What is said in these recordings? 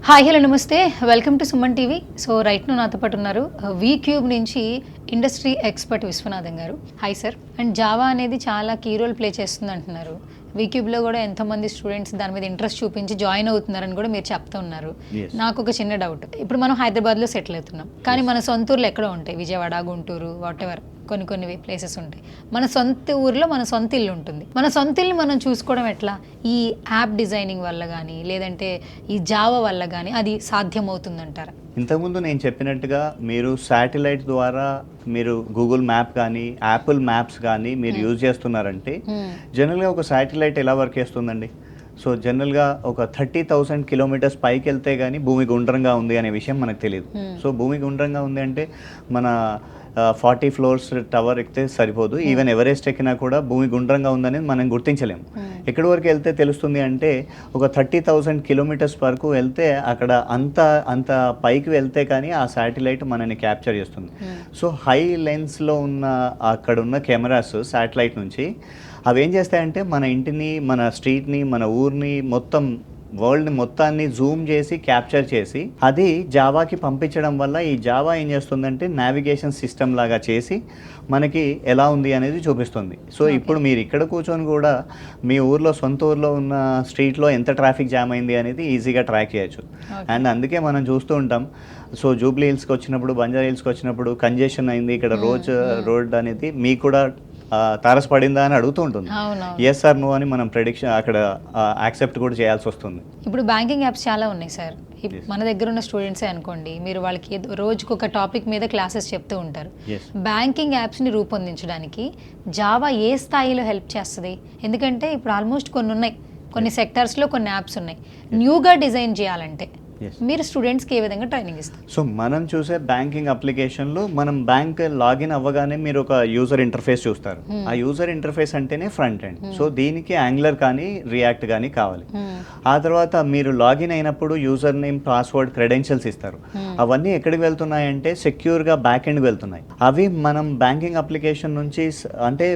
Hi hello నమస్తే, welcome to Suman TV. So right ను నాతో పాటు ఉన్నారు వీ క్యూబ్ నుంచి ఇండస్ట్రీ ఎక్స్పర్ట్ విశ్వనాథం గారు. Hi sir. అండ్ జావా అనేది చాలా కీ రోల్ ప్లే చేస్తుంది అంటున్నారు. వీ క్యూబ్లో కూడా ఎంతోమంది స్టూడెంట్స్ దాని మీద ఇంట్రెస్ట్ చూపించి జాయిన్ అవుతున్నారని కూడా మీరు చెప్తూ ఉన్నారు. నాకు ఒక చిన్న డౌట్, ఇప్పుడు మనం హైదరాబాద్లో సెటిల్ అవుతున్నాం, కానీ మన సొంత ఊర్లో ఎక్కడో ఉంటాయి, విజయవాడ, గుంటూరు, వాట్ ఎవర్ కొన్ని ప్లేసెస్ ఉంటాయి. మన సొంత ఊర్లో మన సొంత ఇల్లు ఉంటుంది. మన సొంత ఇల్లు మనం చూసుకోవడం ఎట్లా? ఈ యాప్ డిజైనింగ్ వల్ల కానీ లేదంటే ఈ జావా వల్ల కానీ అది సాధ్యమవుతుందంటారా? ఇంతకుముందు నేను చెప్పినట్టుగా మీరు శాటిలైట్ ద్వారా మీరు గూగుల్ మ్యాప్ కానీ యాపిల్ మ్యాప్స్ కానీ మీరు యూజ్ చేస్తున్నారంటే జనరల్గా ఒక శాటిలైట్ ఎలా వర్క్ చేస్తుందండి? సో జనరల్గా ఒక 30,000 కిలోమీటర్స్ పైకి వెళ్తే కానీ భూమి గుండ్రంగా ఉంది అనే విషయం మనకు తెలియదు. సో భూమి గుండ్రంగా ఉంది అంటే మన 40 ఫ్లోర్స్ టవర్ ఎక్కితే సరిపోదు. ఈవెన్ ఎవరెస్ట్ ఎక్కినా కూడా భూమి గుండ్రంగా ఉందనేది మనం గుర్తించలేము. ఎక్కడి వరకు వెళ్తే తెలుస్తుంది అంటే ఒక 30,000 కిలోమీటర్స్ వరకు వెళ్తే అక్కడ అంత పైకి వెళ్తే కానీ ఆ శాటిలైట్ మనని క్యాప్చర్ చేస్తుంది. సో హై లెన్స్లో ఉన్న అక్కడ ఉన్న కెమెరాస్ శాటిలైట్ నుంచి అవి ఏం చేస్తాయంటే మన ఇంటిని, మన స్ట్రీట్ని, మన ఊరిని, మొత్తం వరల్డ్ని మొత్తాన్ని జూమ్ చేసి క్యాప్చర్ చేసి అది జావాకి పంపించడం వల్ల ఈ జావా ఏం చేస్తుందంటే నావిగేషన్ సిస్టమ్ లాగా చేసి మనకి ఎలా ఉంది అనేది చూపిస్తుంది. సో ఇప్పుడు మీరు ఇక్కడ కూర్చొని కూడా మీ ఊర్లో, సొంత ఊర్లో ఉన్న స్ట్రీట్లో ఎంత ట్రాఫిక్ జామ్ అయింది అనేది ఈజీగా ట్రాక్ చేయొచ్చు. అండ్ అందుకే మనం చూస్తూ ఉంటాం, సో జూబ్లీ హిల్స్కి వచ్చినప్పుడు, బంజారా హిల్స్కి వచ్చినప్పుడు కంజెషన్ అయింది ఇక్కడ, రోడ్ అనేది మీకు కూడా తారసపడిందా అని అడుగుతూ ఉంటుంది. ఎస్ ఆర్ నో అని మనం ప్రెడిక్షన్ అక్కడ యాక్సెప్ట్ కూడా చేయాల్సి వస్తుంది. ఇప్పుడు బ్యాంకింగ్ యాప్స్ చాలా ఉన్నాయి సార్. మన దగ్గర ఉన్న స్టూడెంట్సే అనుకోండి, మీరు వాళ్ళకి రోజుకు ఒక టాపిక్ మీద క్లాసెస్ చెప్తూ ఉంటారు. బ్యాంకింగ్ యాప్స్ని రూపొందించడానికి జావా ఏ స్థాయిలో హెల్ప్ చేస్తుంది? ఎందుకంటే ఇప్పుడు ఆల్మోస్ట్ కొన్ని ఉన్నాయి, కొన్ని సెక్టార్స్లో కొన్ని యాప్స్ ఉన్నాయి. న్యూగా డిజైన్ చేయాలంటే మీరు స్టూడెంట్స్కి ఏ విధంగా ట్రైనింగ్ ఇస్తారు? సో మనం చూసే బ్యాంకింగ్ అప్లికేషన్లో మనం బ్యాంక్ లాగిన్ అవ్వగానే మీరు ఒక యూజర్ ఇంటర్ఫేస్ చూస్తారు. ఆ యూజర్ ఇంటర్ఫేస్ అంటేనే ఫ్రంట్ ఎండ్. సో దీనికి యాంగులర్ కానీ రియాక్ట్ కానీ కావాలి. ఆ తర్వాత మీరు లాగిన్ అయినప్పుడు యూజర్ నేమ్, పాస్వర్డ్, క్రెడెన్షియల్స్ ఇస్తారు. అవన్నీ ఎక్కడికి వెళ్తున్నాయంటే సెక్యూర్గా బ్యాక్ ఎండ్కి వెళ్తున్నాయి. అవి మనం బ్యాంకింగ్ అప్లికేషన్ నుంచి అంటే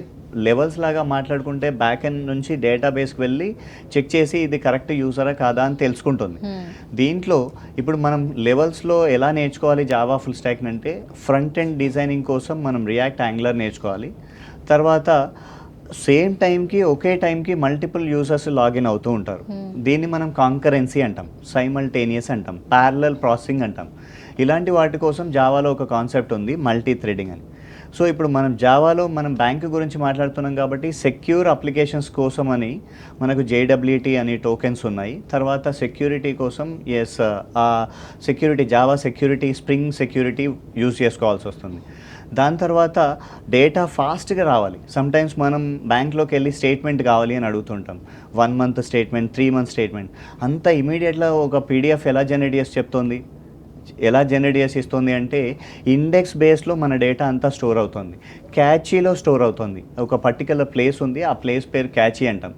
లెవెల్స్ లాగా మాట్లాడుకుంటే బ్యాక్ ఎండ్ నుంచి డేటాబేస్కి వెళ్ళి చెక్ చేసి ఇది కరెక్ట్ యూజరా కాదా అని తెలుసుకుంటుంది. దీంట్లో ఇప్పుడు మనం లెవెల్స్లో ఎలా నేర్చుకోవాలి జావా ఫుల్ స్టాక్ అంటే, ఫ్రంట్ ఎండ్ డిజైనింగ్ కోసం మనం రియాక్ట్, యాంగులర్ నేర్చుకోవాలి. తర్వాత సేమ్ టైంకి ఒకే టైంకి మల్టిపుల్ యూజర్స్ లాగిన్ అవుతూ ఉంటారు. దీన్ని మనం కాంకరెన్సీ అంటాం, సైమల్టేనియస్ అంటాం, ప్యారలల్ ప్రాసెసింగ్ అంటాం. ఇలాంటి వాటి కోసం జావాలో ఒక కాన్సెప్ట్ ఉంది, మల్టీ థ్రెడింగ్ అని. సో ఇప్పుడు మనం జావాలో మనం బ్యాంకు గురించి మాట్లాడుతున్నాం కాబట్టి సెక్యూర్ అప్లికేషన్స్ కోసం అని మనకు JWT అని టోకెన్స్ ఉన్నాయి. తర్వాత సెక్యూరిటీ కోసం security, Java security, spring security use చేసుకోవాల్సి వస్తుంది. దాని తర్వాత డేటా ఫాస్ట్గా రావాలి. సమ్టైమ్స్ మనం బ్యాంక్లోకి వెళ్ళి స్టేట్మెంట్ కావాలి అని అడుగుతుంటాం. 1 month స్టేట్మెంట్, 3 month స్టేట్మెంట్, అంత ఇమీడియట్గా ఒక PDF ఎలా జనరేట్ చేసి చెప్తుంది? ఎలా జనరేట్ చేసి ఇస్తుంది అంటే ఇండెక్స్ బేస్లో మన డేటా అంతా స్టోర్ అవుతుంది, క్యాచీలో స్టోర్ అవుతుంది. ఒక పర్టికులర్ ప్లేస్ ఉంది, ఆ ప్లేస్ పేరు క్యాచీ అంటాం,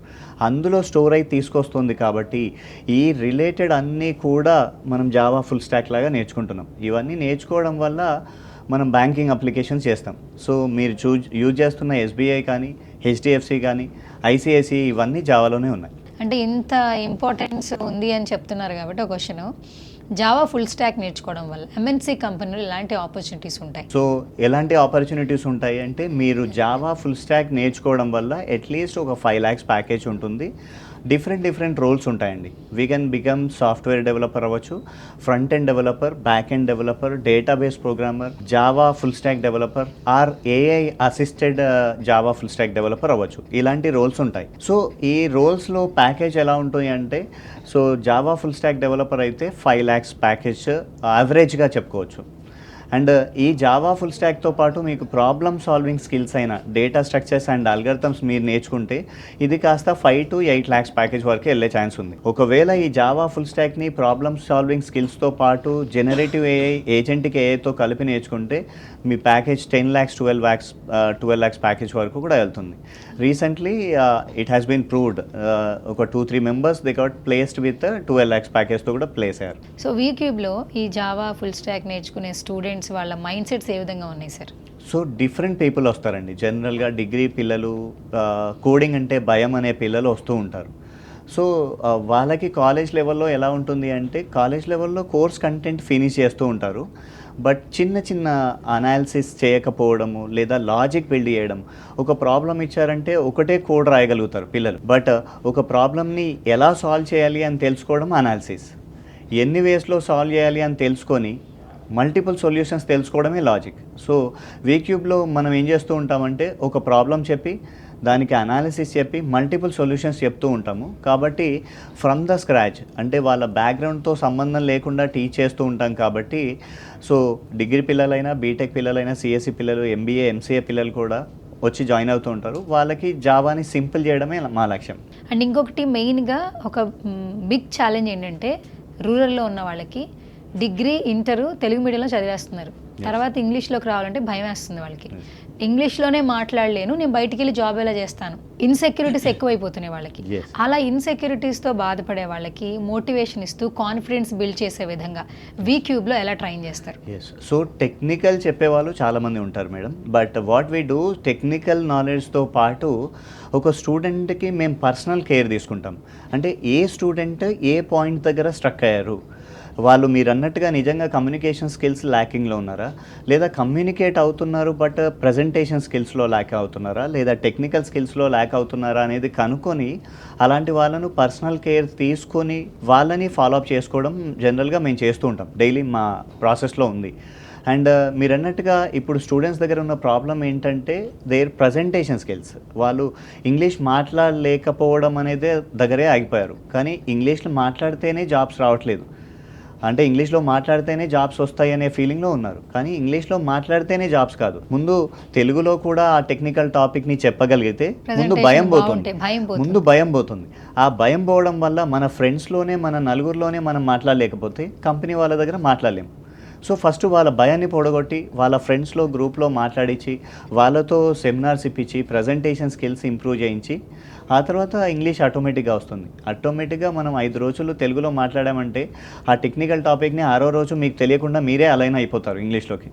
అందులో స్టోర్ అయి తీసుకొస్తుంది. కాబట్టి ఈ రిలేటెడ్ అన్నీ కూడా మనం జావా ఫుల్ స్టాక్ లాగా నేర్చుకుంటున్నాం. ఇవన్నీ నేర్చుకోవడం వల్ల మనం బ్యాంకింగ్ అప్లికేషన్స్ చేస్తాం. సో మీరు యూజ్ చేస్తున్న SBI కానీ, HDFC కానీ, ICICI ఇవన్నీ జావాలోనే ఉన్నాయి. అంటే ఇంత ఇంపార్టెన్స్ ఉంది అని చెప్తున్నారు కాబట్టి ఒక క్వశ్చన్, జావా ఫుల్ స్టాక్ నేర్చుకోవడం వల్ల MNC కంపెనీలు ఎలాంటి ఆపర్చునిటీస్ ఉంటాయి? సో ఎలాంటి ఆపర్చునిటీస్ ఉంటాయి అంటే, మీరు జావా ఫుల్ స్టాక్ నేర్చుకోవడం వల్ల అట్లీస్ట్ ఒక 5 lakhs ప్యాకేజ్ ఉంటుంది. డిఫరెంట్ రోల్స్ ఉంటాయండి. We can become software developer అవ్వచ్చు, front end developer, back end developer, database programmer, Java full stack developer, or AI assisted Java full stack developer అవ్వచ్చు. ఇలాంటి roles ఉంటాయి. So ఈ రోల్స్లో package ఎలా ఉంటుంది అంటే, so Java full stack developer అయితే 5 lakhs package యావరేజ్గా చెప్పుకోవచ్చు. అండ్ ఈ జావా ఫుల్ స్టాక్తో పాటు మీకు ప్రాబ్లమ్ సాల్వింగ్ స్కిల్స్ అయిన డేటా స్ట్రక్చర్స్ అండ్ అల్గరిథమ్స్ మీరు నేర్చుకుంటే ఇది కాస్త 5 to 8 lakhs ప్యాకేజ్ వరకు వెళ్ళే ఛాన్స్ ఉంది. ఒకవేళ ఈ జావా ఫుల్ స్టాక్ని ప్రాబ్లమ్ సాల్వింగ్ స్కిల్స్తో పాటు జనరేటివ్ AI, ఏజెంటిక్ AIతో కలిపి నేర్చుకుంటే మీ ప్యాకేజ్ 10 lakhs, 12 lakhs ప్యాకేజ్ వరకు కూడా వెళ్తుంది. Recently it has been proved. ఒక 2-3 members they got placed with 12 lakhs ప్యాకేజ్తో కూడా ప్లేస్ అయ్యారు. సో వీ క్యూబ్లో ఈ జావా ఫుల్ స్టాక్ నేర్చుకునే స్టూడెంట్స్ వాళ్ళ మైండ్ సెట్స్ ఏ విధంగా ఉన్నాయి సార్? సో డిఫరెంట్ పీపుల్ వస్తారండి. జనరల్గా డిగ్రీ పిల్లలు, కోడింగ్ అంటే భయం అనే పిల్లలు వస్తూ ఉంటారు. సో వాళ్ళకి కాలేజ్ లెవెల్లో ఎలా ఉంటుంది అంటే కాలేజ్ లెవెల్లో కోర్స్ కంటెంట్ ఫినిష్ చేస్తూ ఉంటారు, బట్ చిన్న చిన్న అనాలిసిస్ చేయకపోవడము లేదా లాజిక్ బిల్డ్ చేయడం. ఒక ప్రాబ్లం ఇచ్చారంటే ఒకటే కోడ్ రాయగలుగుతారు పిల్లలు, బట్ ఒక ప్రాబ్లమ్ని ఎలా సాల్వ్ చేయాలి అని తెలుసుకోవడం అనాలిసిస్. ఎన్ని వేస్లో సాల్వ్ చేయాలి అని తెలుసుకొని మల్టిపుల్ సొల్యూషన్స్ తెలుసుకోవడమే లాజిక్. సో వీక్యూబ్లో మనం ఏం చేస్తూ ఉంటామంటే ఒక ప్రాబ్లం చెప్పి దానికి అనాలిసిస్ చెప్పి మల్టిపుల్ సొల్యూషన్స్ చెప్తూ ఉంటాము. కాబట్టి ఫ్రమ్ ద స్క్రాచ్ అంటే వాళ్ళ బ్యాక్గ్రౌండ్తో సంబంధం లేకుండా టీచ్ చేస్తూ ఉంటాం. కాబట్టి సో డిగ్రీ పిల్లలైనా, బీటెక్ పిల్లలైనా, సిఎస్సి పిల్లలు, ఎంబీఏ, ఎంసీఏ పిల్లలు కూడా వచ్చి జాయిన్ అవుతూ ఉంటారు. వాళ్ళకి జావాని సింపుల్ చేయడమే మా లక్ష్యం. అండ్ ఇంకొకటి మెయిన్గా ఒక బిగ్ ఛాలెంజ్ ఏంటంటే రూరల్లో ఉన్న వాళ్ళకి డిగ్రీ, ఇంటరు తెలుగు మీడియంలో చదివేస్తున్నారు. తర్వాత ఇంగ్లీష్లోకి రావాలంటే భయం వేస్తుంది వాళ్ళకి. ఇంగ్లీష్లోనే మాట్లాడలేను, నేను బయటికి వెళ్ళి జాబ్ ఎలా చేస్తాను, ఇన్సెక్యూరిటీస్ ఎక్కువైపోతున్నాయి వాళ్ళకి. అలా ఇన్సెక్యూరిటీస్తో బాధపడే వాళ్ళకి మోటివేషన్ ఇస్తూ కాన్ఫిడెన్స్ బిల్డ్ చేసే విధంగా వీక్యూబ్లో ఎలా ట్రైన్ చేస్తారు? సో టెక్నికల్ చెప్పేవాళ్ళు చాలామంది ఉంటారు madam, but what we do technical నాలెడ్జ్తో పాటు ఒక స్టూడెంట్కి మేము పర్సనల్ కేర్ తీసుకుంటాం. అంటే ఏ స్టూడెంట్ ఏ పాయింట్ దగ్గర స్ట్రక్ అయ్యారు, వాళ్ళు మీరు అన్నట్టుగా నిజంగా కమ్యూనికేషన్ స్కిల్స్ ల్యాకింగ్లో ఉన్నారా, లేదా కమ్యూనికేట్ అవుతున్నారు బట్ ప్రజెంటేషన్ స్కిల్స్లో ల్యాక్ అవుతున్నారా, లేదా టెక్నికల్ స్కిల్స్లో ల్యాక్ అవుతున్నారా అనేది కనుక్కొని అలాంటి వాళ్ళను పర్సనల్ కేర్ తీసుకొని వాళ్ళని ఫాలోఅప్ చేసుకోవడం జనరల్గా మేము చేస్తూ ఉంటాం. డైలీ మా ప్రాసెస్లో ఉంది. అండ్ మీరు అన్నట్టుగా ఇప్పుడు స్టూడెంట్స్ దగ్గర ఉన్న ప్రాబ్లం ఏంటంటే దేర్ ప్రజెంటేషన్ స్కిల్స్. వాళ్ళు ఇంగ్లీష్ మాట్లాడలేకపోవడం అనేది దగ్గరే ఆగిపోయారు. కానీ ఇంగ్లీష్లో మాట్లాడితేనే జాబ్స్ రావట్లేదు, అంటే ఇంగ్లీష్లో మాట్లాడితేనే జాబ్స్ వస్తాయి అనే ఫీలింగ్లో ఉన్నారు. కానీ ఇంగ్లీష్లో మాట్లాడితేనే జాబ్స్ కాదు, ముందు తెలుగులో కూడా ఆ టెక్నికల్ టాపిక్ని చెప్పగలిగితే ముందు భయం పోతుంది. ఆ భయం పోవడం వల్ల మన ఫ్రెండ్స్లోనే, మన నలుగురిలోనే మనం మాట్లాడలేకపోతే కంపెనీ వాళ్ళ దగ్గర మాట్లాడలేము. సో ఫస్ట్ వాళ్ళ భయాన్ని పొడగొట్టి వాళ్ళ ఫ్రెండ్స్లో గ్రూప్లో మాట్లాడించి వాళ్ళతో సెమినార్స్ ఇప్పించి ప్రజెంటేషన్ స్కిల్స్ ఇంప్రూవ్ చేయించి ఆ తర్వాత ఇంగ్లీష్ ఆటోమేటిక్గా వస్తుంది. ఆటోమేటిక్గా మనం 5 రోజులు తెలుగులో మాట్లాడామంటే ఆ టెక్నికల్ టాపిక్ని 6వ రోజు మీకు తెలియకుండా మీరే అలైన్ అయిపోతారు ఇంగ్లీష్లోకి.